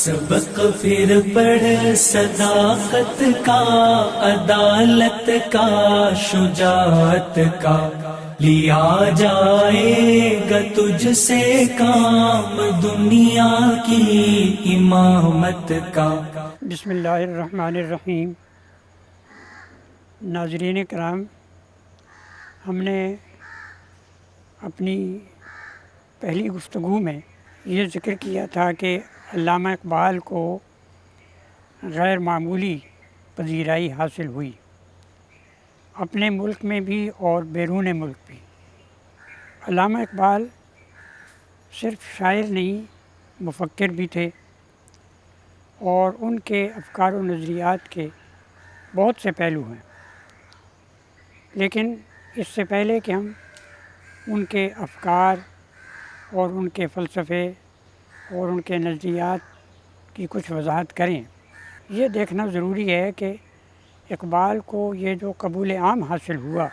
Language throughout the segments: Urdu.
سبق پھر پڑھ صداقت کا، عدالت کا، شجاعت کا، لیا جائے گا تجھ سے کام دنیا کی امامت کا۔ بسم اللہ الرحمن الرحیم۔ ناظرین کرام، ہم نے اپنی پہلی گفتگو میں یہ ذکر کیا تھا کہ علامہ اقبال کو غیر معمولی پذیرائی حاصل ہوئی، اپنے ملک میں بھی اور بیرون ملک بھی۔ علامہ اقبال صرف شاعر نہیں، مفکر بھی تھے، اور ان کے افکار و نظریات کے بہت سے پہلو ہیں۔ لیکن اس سے پہلے کہ ہم ان کے افکار اور ان کے فلسفے اور ان کے نظریات کی کچھ وضاحت کریں، یہ دیکھنا ضروری ہے کہ اقبال کو یہ جو قبول عام حاصل ہوا،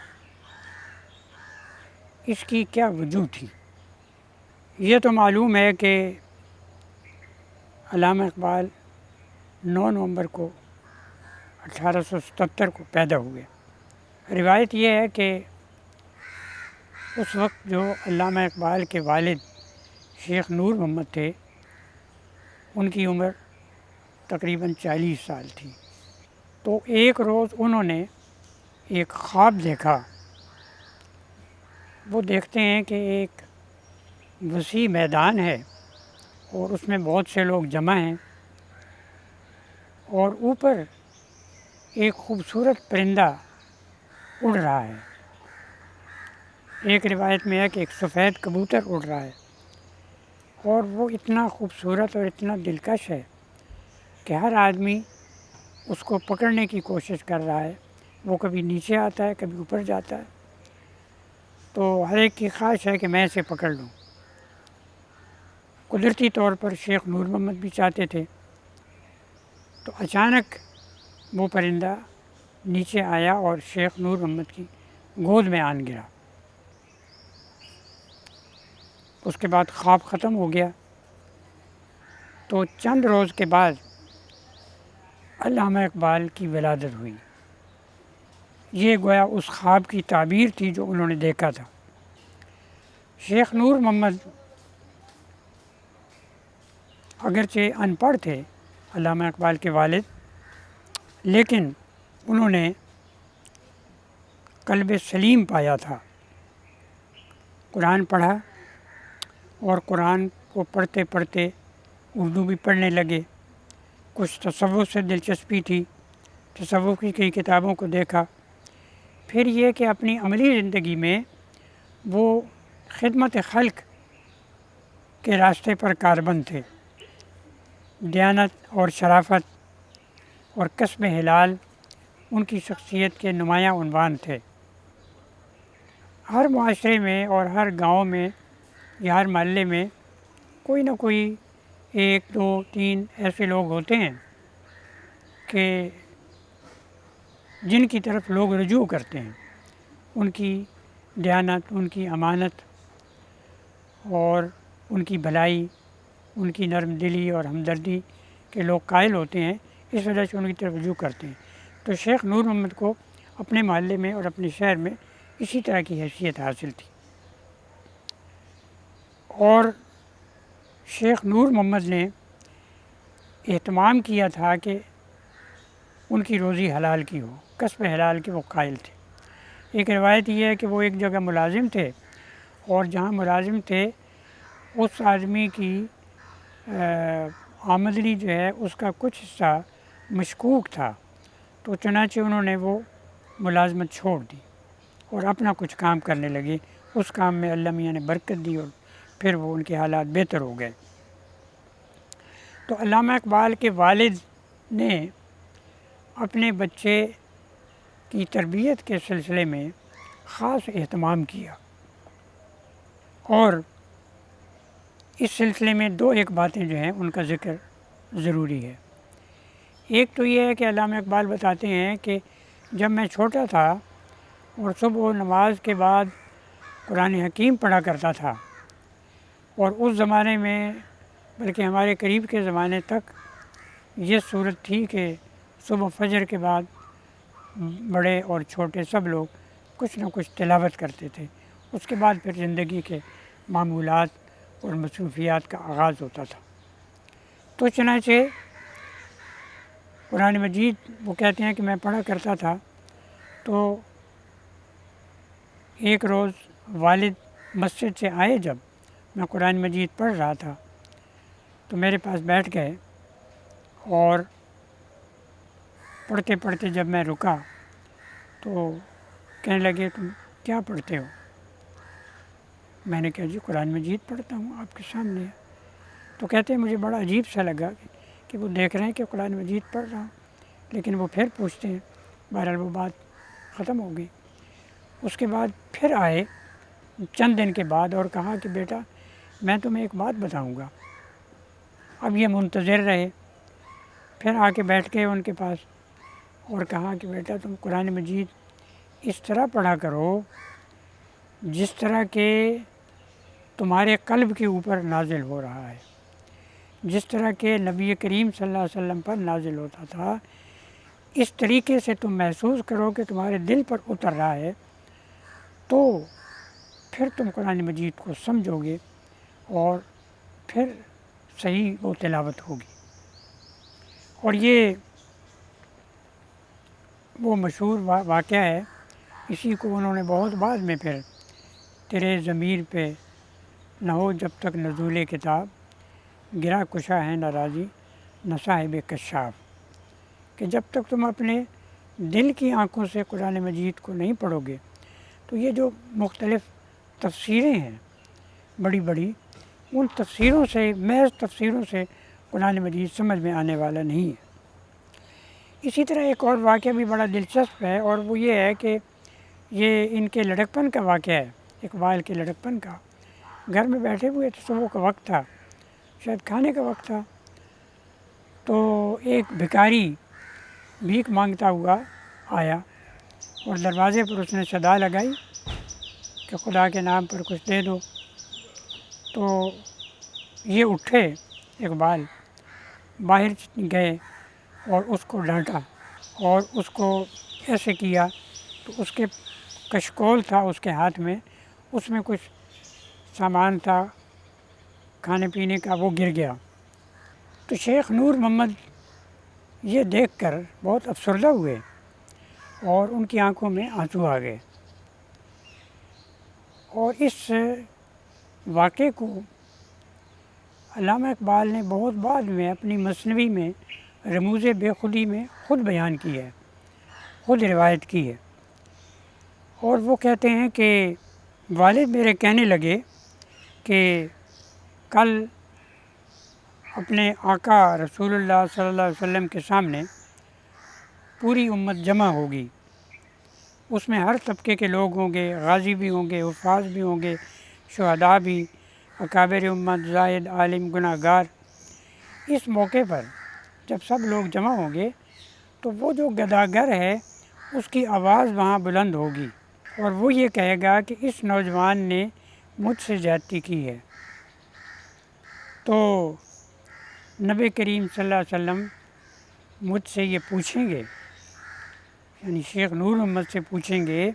اس کی کیا وجہ تھی۔ یہ تو معلوم ہے کہ علامہ اقبال 9 نومبر کو 1877 کو پیدا ہوئے۔ روایت یہ ہے کہ اس وقت جو علامہ اقبال کے والد شیخ نور محمد تھے، ان کی عمر تقریباً 40 سال تھی۔ تو ایک روز انہوں نے ایک خواب دیکھا۔ وہ دیکھتے ہیں کہ ایک وسیع میدان ہے اور اس میں بہت سے لوگ جمع ہیں، اور اوپر ایک خوبصورت پرندہ اڑ رہا ہے۔ ایک روایت میں ہے کہ ایک سفید کبوتر اڑ رہا ہے، اور وہ اتنا خوبصورت اور اتنا دلکش ہے کہ ہر آدمی اس کو پکڑنے کی کوشش کر رہا ہے۔ وہ کبھی نیچے آتا ہے، کبھی اوپر جاتا ہے، تو ہر ایک کی خواہش ہے کہ میں اسے پکڑ لوں۔ قدرتی طور پر شیخ نور محمد بھی چاہتے تھے۔ تو اچانک وہ پرندہ نیچے آیا اور شیخ نور محمد کی گود میں آن گرا۔ اس کے بعد خواب ختم ہو گیا۔ تو چند روز کے بعد علامہ اقبال کی ولادت ہوئی۔ یہ گویا اس خواب کی تعبیر تھی جو انہوں نے دیکھا تھا۔ شیخ نور محمد اگرچہ ان پڑھ تھے، علامہ اقبال کے والد، لیکن انہوں نے قلب سلیم پایا تھا۔ قرآن پڑھا اور قرآن کو پڑھتے پڑھتے اردو بھی پڑھنے لگے۔ کچھ تصوف سے دلچسپی تھی، تصوف کی کئی کتابوں کو دیکھا۔ پھر یہ کہ اپنی عملی زندگی میں وہ خدمت خلق کے راستے پر کاربند تھے۔ دیانت اور شرافت اور کسب حلال ان کی شخصیت کے نمایاں عنوان تھے۔ ہر معاشرے میں اور ہر گاؤں میں یا ہر محلے میں کوئی نہ کوئی 1 2 3 ایسے لوگ ہوتے ہیں کہ جن کی طرف لوگ رجوع کرتے ہیں۔ ان کی دیانت، ان کی امانت اور ان کی بھلائی، ان کی نرم دلی اور ہمدردی کے لوگ قائل ہوتے ہیں، اس وجہ سے ان کی طرف رجوع کرتے ہیں۔ تو شیخ نور محمد کو اپنے محلے میں اور اپنے شہر میں اسی طرح کی حیثیت حاصل تھی۔ اور شیخ نور محمد نے اہتمام کیا تھا کہ ان کی روزی حلال کی ہو، کسب حلال کے وہ قائل تھے۔ ایک روایت یہ ہے کہ وہ ایک جگہ ملازم تھے، اور جہاں ملازم تھے اس آدمی کی آمدنی جو ہے اس کا کچھ حصہ مشکوک تھا، تو چنانچہ انہوں نے وہ ملازمت چھوڑ دی اور اپنا کچھ کام کرنے لگے۔ اس کام میں اللہ میاں نے برکت دی اور پھر وہ ان کے حالات بہتر ہو گئے۔ تو علامہ اقبال کے والد نے اپنے بچے کی تربیت کے سلسلے میں خاص اہتمام کیا، اور اس سلسلے میں 2 باتیں جو ہیں ان کا ذکر ضروری ہے۔ ایک تو یہ ہے کہ علامہ اقبال بتاتے ہیں کہ جب میں چھوٹا تھا اور صبح و نماز کے بعد قرآن حکیم پڑھا کرتا تھا، اور اس زمانے میں بلکہ ہمارے قریب کے زمانے تک یہ صورت تھی کہ صبح فجر کے بعد بڑے اور چھوٹے سب لوگ کچھ نہ کچھ تلاوت کرتے تھے، اس کے بعد پھر زندگی کے معمولات اور مصروفیات کا آغاز ہوتا تھا۔ تو چنانچہ قرآن مجید وہ کہتے ہیں کہ میں پڑھا کرتا تھا، تو ایک روز والد مسجد سے آئے، جب میں قرآن مجید پڑھ رہا تھا تو میرے پاس بیٹھ گئے، اور پڑھتے پڑھتے جب میں رکا تو کہنے لگے تم کیا پڑھتے ہو؟ میں نے کہا جی قرآن مجید پڑھتا ہوں، آپ کے سامنے ہے۔ تو کہتے ہیں مجھے بڑا عجیب سا لگا کہ وہ دیکھ رہے ہیں کہ قرآن مجید پڑھ رہا ہوں، لیکن وہ پھر پوچھتے ہیں۔ بہرحال وہ بات ختم ہو گئی۔ اس کے بعد پھر آئے چند دن کے بعد اور کہا کہ بیٹا میں تمہیں ایک بات بتاؤں گا۔ اب یہ منتظر رہے، پھر آ کے بیٹھ گئے ان کے پاس اور کہا کہ بیٹا تم قرآن مجید اس طرح پڑھا کرو جس طرح کہ تمہارے قلب کے اوپر نازل ہو رہا ہے، جس طرح کہ نبی کریم صلی اللہ علیہ وسلم پر نازل ہوتا تھا، اس طریقے سے تم محسوس کرو کہ تمہارے دل پر اتر رہا ہے، تو پھر تم قرآن مجید کو سمجھو گے اور پھر صحیح وہ تلاوت ہوگی۔ اور یہ وہ مشہور واقعہ ہے، اسی کو انہوں نے بہت بعد میں پھر تیرے ضمیر پہ نہ ہو جب تک نزول کتاب، گرا کشا ہے نہ راضی نہ صاحب کشاف، کہ جب تک تم اپنے دل کی آنکھوں سے قرآن مجید کو نہیں پڑھو گے تو یہ جو مختلف تفسیریں ہیں بڑی بڑی، ان تفسیروں سے، محض تفسیروں سے قرآن مجید سمجھ میں آنے والا نہیں ہے۔ اسی طرح ایک اور واقعہ بھی بڑا دلچسپ ہے، اور وہ یہ ہے کہ یہ ان کے لڑکپن کا واقعہ ہے، اقبال کے لڑکپن کا۔ گھر میں بیٹھے ہوئے تو صبح کا وقت تھا، شاید کھانے کا وقت تھا، تو ایک بھکاری بھیک مانگتا ہوا آیا اور دروازے پر اس نے صدا لگائی کہ خدا کے نام پر کچھ دے دو۔ تو یہ اٹھے اقبال، باہر گئے اور اس کو ڈانٹا اور اس کو ایسے کیا، تو اس کے کشکول تھا اس کے ہاتھ میں، اس میں کچھ سامان تھا کھانے پینے کا، وہ گر گیا۔ تو شیخ نور محمد یہ دیکھ کر بہت افسردہ ہوئے اور ان کی آنکھوں میں آنسو آ گئے، اور اس واقعے کو علامہ اقبال نے بہت بعد میں اپنی مثنوی میں رموز بے خودی میں خود بیان کی ہے، خود روایت کی ہے، اور وہ کہتے ہیں کہ والد میرے کہنے لگے کہ کل اپنے آقا رسول اللہ صلی اللہ علیہ وسلم کے سامنے پوری امت جمع ہوگی، اس میں ہر طبقے کے لوگ ہوں گے، غازی بھی ہوں گے، حفاظ بھی ہوں گے، شہداء بھی، اکابر امت، زاہد، عالم، گناہ گار۔ اس موقع پر جب سب لوگ جمع ہوں گے تو وہ جو گداگر ہے اس کی آواز وہاں بلند ہوگی، اور وہ یہ کہے گا کہ اس نوجوان نے مجھ سے زیادتی کی ہے۔ تو نبی کریم صلی اللہ علیہ وسلم مجھ سے یہ پوچھیں گے، یعنی شیخ نور محمد سے پوچھیں گے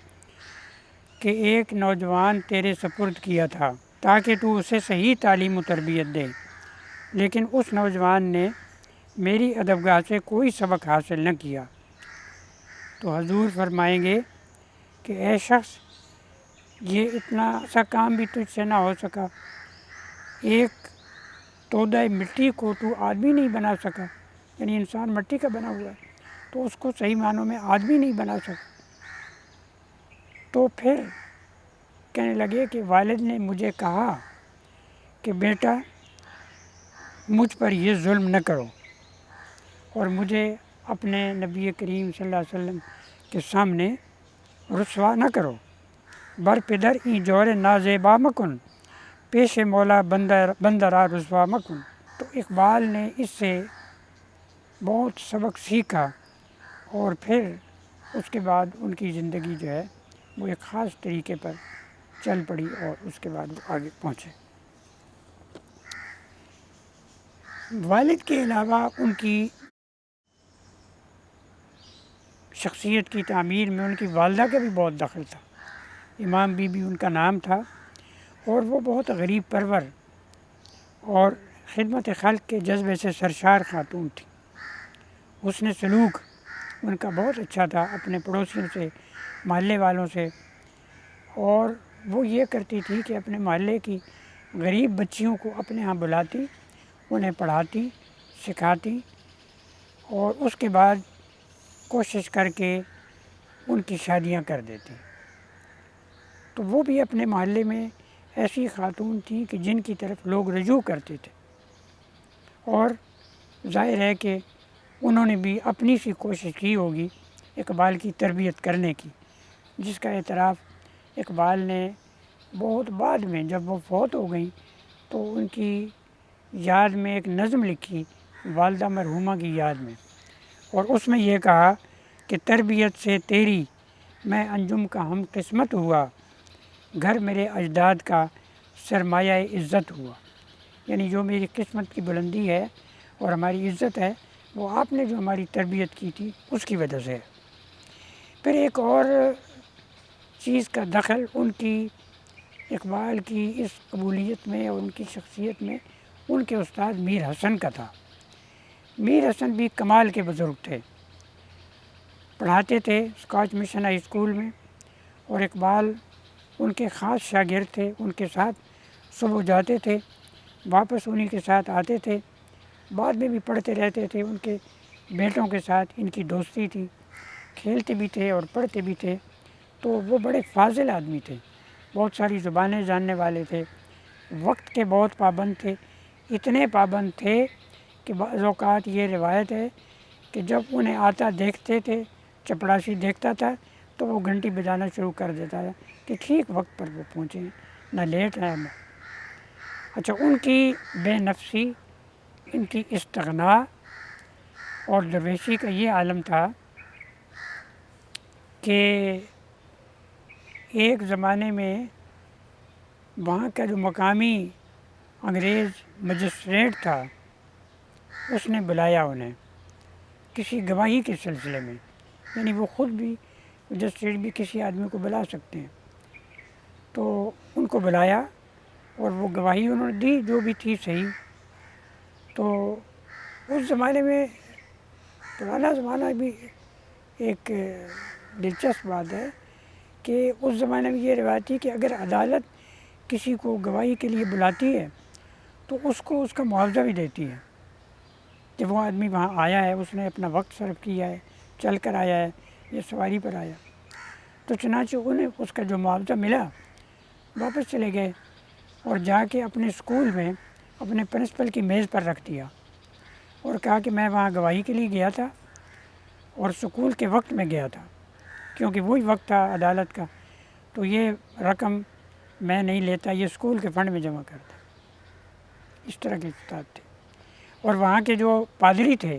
کہ ایک نوجوان تیرے سپرد کیا تھا تاکہ تو اسے صحیح تعلیم و تربیت دے، لیکن اس نوجوان نے میری ادبگاہ سے کوئی سبق حاصل نہ کیا۔ تو حضور فرمائیں گے کہ اے شخص، یہ اتنا سا کام بھی تجھ سے نہ ہو سکا، ایک تودہ مٹی کو تو آدمی نہیں بنا سکا، یعنی انسان مٹی کا بنا ہوا ہے تو اس کو صحیح معنوں میں آدمی نہیں بنا سکا۔ تو پھر کہنے لگے کہ والد نے مجھے کہا کہ بیٹا مجھ پر یہ ظلم نہ کرو اور مجھے اپنے نبی کریم صلی اللہ علیہ وسلم کے سامنے رسوا نہ کرو، بر پدر این جور نازیبا مکن، پیش مولا بندرا رسوا مکن۔ تو اقبال نے اس سے بہت سبق سیکھا، اور پھر اس کے بعد ان کی زندگی جو ہے وہ ایک خاص طریقے پر چل پڑی، اور اس کے بعد وہ آگے پہنچے۔ والد کے علاوہ ان کی شخصیت کی تعمیر میں ان کی والدہ کا بھی بہت دخل تھا۔ امام بی بی ان کا نام تھا، اور وہ بہت غریب پرور اور خدمت خلق کے جذبے سے سرشار خاتون تھی۔ حسن سلوک ان کا بہت اچھا تھا اپنے پڑوسیوں سے، محلے والوں سے، اور وہ یہ کرتی تھی کہ اپنے محلے کی غریب بچیوں کو اپنے ہاں بلاتی، انہیں پڑھاتی، سکھاتی، اور اس کے بعد کوشش کر کے ان کی شادیاں کر دیتی۔ تو وہ بھی اپنے محلے میں ایسی خاتون تھی کہ جن کی طرف لوگ رجوع کرتے تھے، اور ظاہر ہے کہ انہوں نے بھی اپنی سی کوشش کی ہوگی اقبال کی تربیت کرنے کی، جس کا اعتراف اقبال نے بہت بعد میں جب وہ فوت ہو گئیں تو ان کی یاد میں ایک نظم لکھی والدہ مرحومہ کی یاد میں، اور اس میں یہ کہا کہ تربیت سے تیری میں انجم کا ہم قسمت ہوا، گھر میرے اجداد کا سرمایہ عزت ہوا۔ یعنی جو میری قسمت کی بلندی ہے اور ہماری عزت ہے وہ آپ نے جو ہماری تربیت کی تھی اس کی وجہ سے ہے۔ پھر ایک اور چیز کا دخل ان کی اقبال کی اس قبولیت میں اور ان کی شخصیت میں ان کے استاد میر حسن کا تھا۔ میر حسن بھی کمال کے بزرگ تھے، پڑھاتے تھے اسکاچ مشن ہائی اسکول میں، اور اقبال ان کے خاص شاگرد تھے، ان کے ساتھ صبح جاتے تھے، واپس انہی کے ساتھ آتے تھے، بعد میں بھی پڑھتے رہتے تھے۔ ان کے بیٹوں کے ساتھ ان کی دوستی تھی، کھیلتے بھی تھے اور پڑھتے بھی تھے۔ تو وہ بڑے فاضل آدمی تھے، بہت ساری زبانیں جاننے والے تھے، وقت کے بہت پابند تھے، اتنے پابند تھے کہ بعض اوقات یہ روایت ہے کہ جب انہیں آتا دیکھتے تھے، چپڑاسی دیکھتا تھا تو وہ گھنٹی بجانا شروع کر دیتا تھا کہ ٹھیک وقت پر وہ پہنچے ہیں، نہ لیٹ ہے نہ۔ اچھا، ان کی بے نفسی، ان کی استغنا اور درویشی کا یہ عالم تھا کہ ایک زمانے میں وہاں کا جو مقامی انگریز مجسٹریٹ تھا اس نے بلایا انہیں کسی گواہی کے سلسلے میں، یعنی وہ خود بھی مجسٹریٹ بھی کسی آدمی کو بلا سکتے ہیں، تو ان کو بلایا اور وہ گواہی انہوں نے دی جو بھی تھی صحیح۔ تو اس زمانے میں، پرانا زمانہ بھی ایک دلچسپ بات ہے کہ اس زمانے میں یہ روایت تھی کہ اگر عدالت کسی کو گواہی کے لیے بلاتی ہے تو اس کو اس کا معاوضہ بھی دیتی ہے کہ وہ آدمی وہاں آیا ہے، اس نے اپنا وقت صرف کیا ہے، چل کر آیا ہے، یہ سواری پر آیا۔ تو چنانچہ انہیں اس کا جو معاوضہ ملا، واپس چلے گئے اور جا کے اپنے اسکول میں اپنے پرنسپل کی میز پر رکھ دیا اور کہا کہ میں وہاں گواہی کے لیے گیا تھا اور اسکول کے وقت میں گیا تھا، کیونکہ وہی وقت تھا عدالت کا، تو یہ رقم میں نہیں لیتا، یہ اسکول کے فنڈ میں جمع کرتا۔ اس طرح کے استاد تھے۔ اور وہاں کے جو پادری تھے،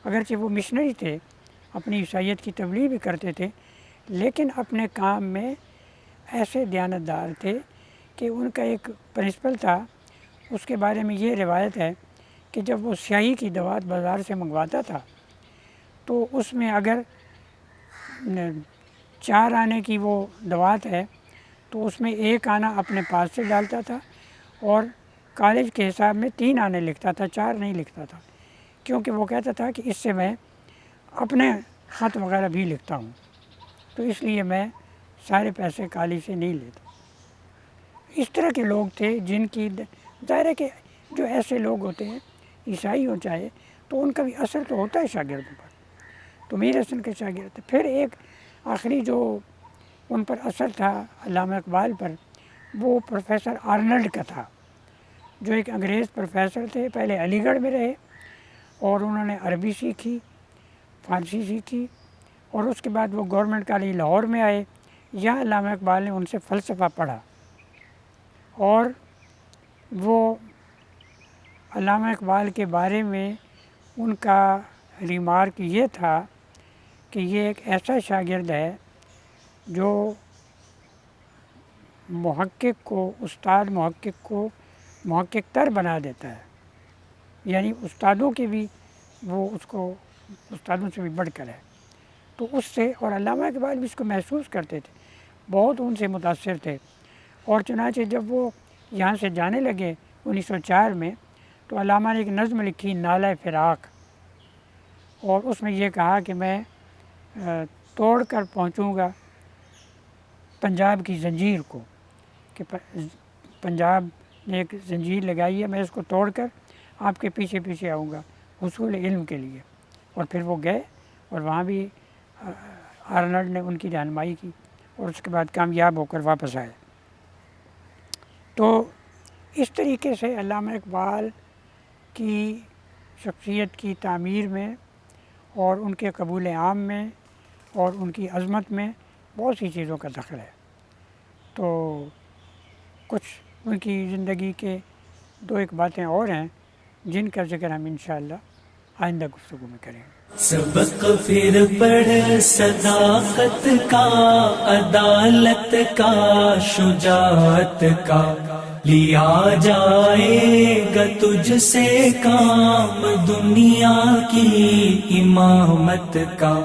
اگرچہ وہ مشنری تھے، اپنی عیسائیت کی تبلیغ بھی کرتے تھے، لیکن اپنے کام میں ایسے دیانتدار تھے کہ ان کا ایک پرنسپل تھا، اس کے بارے میں یہ روایت ہے کہ جب وہ سیاہی کی دوات بازار سے منگواتا تھا تو اس میں اگر 4 آنے کی وہ دوات ہے تو اس میں 1 آنا اپنے پاس سے ڈالتا تھا اور کالج کے حساب میں 3 آنے لکھتا تھا، 4 نہیں لکھتا تھا، کیونکہ وہ کہتا تھا کہ اس سے میں اپنے خط وغیرہ بھی لکھتا ہوں، تو اس لیے میں سارے پیسے کالج سے نہیں لیتا۔ اس طرح کے لوگ تھے جن کی، ظاہر ہے کہ جو ایسے لوگ ہوتے ہیں، عیسائی ہو چاہے، تو ان کا بھی اثر تو ہوتا ہے شاگردوں پر۔ تو میر حسن کے شاگرد تھے۔ پھر ایک آخری جو ان پر اثر تھا علامہ اقبال پر، وہ پروفیسر آرنلڈ کا تھا، جو ایک انگریز پروفیسر تھے، پہلے علی گڑھ میں رہے اور انہوں نے عربی سیکھی، فارسی سیکھی، اور اس کے بعد وہ گورنمنٹ کالج لاہور میں آئے، یہاں علامہ اقبال نے ان سے فلسفہ پڑھا، اور وہ علامہ اقبال کے بارے میں ان کا ریمارک یہ تھا کہ یہ ایک ایسا شاگرد ہے جو محقق کو، استاد محقق کو محقق تر بنا دیتا ہے۔ یعنی استادوں کے بھی وہ اس کو استادوں سے بھی بڑھ کر ہے. تو اس سے اور علامہ اقبال بھی اس کو محسوس کرتے تھے, بہت ان سے متاثر تھے. اور چنانچہ جب وہ یہاں سے جانے لگے 1904 میں, تو علامہ نے ایک نظم لکھی نالہ فراق, اور اس میں یہ کہا کہ میں توڑ کر پہنچوں گا پنجاب کی زنجیر کو, کہ پنجاب نے ایک زنجیر لگائی ہے, میں اس کو توڑ کر آپ کے پیچھے پیچھے آؤں گا حصول علم کے لیے. اور پھر وہ گئے اور وہاں بھی آرنلڈ نے ان کی رہنمائی کی, اور اس کے بعد کامیاب ہو کر واپس آئے. تو اس طریقے سے علامہ اقبال کی شخصیت کی تعمیر میں اور ان کے قبول عام میں اور ان کی عظمت میں بہت سی چیزوں کا دخل ہے. تو کچھ ان کی زندگی کے 2-1 باتیں اور ہیں جن کا ذکر ہم انشاءاللہ آئندہ گفتگو میں کریں گے. سبق پھر پڑھ صداقت کا, عدالت کا, شجاعت کا, لیا جائے گا تجھ سے کام دنیا کی امامت کا.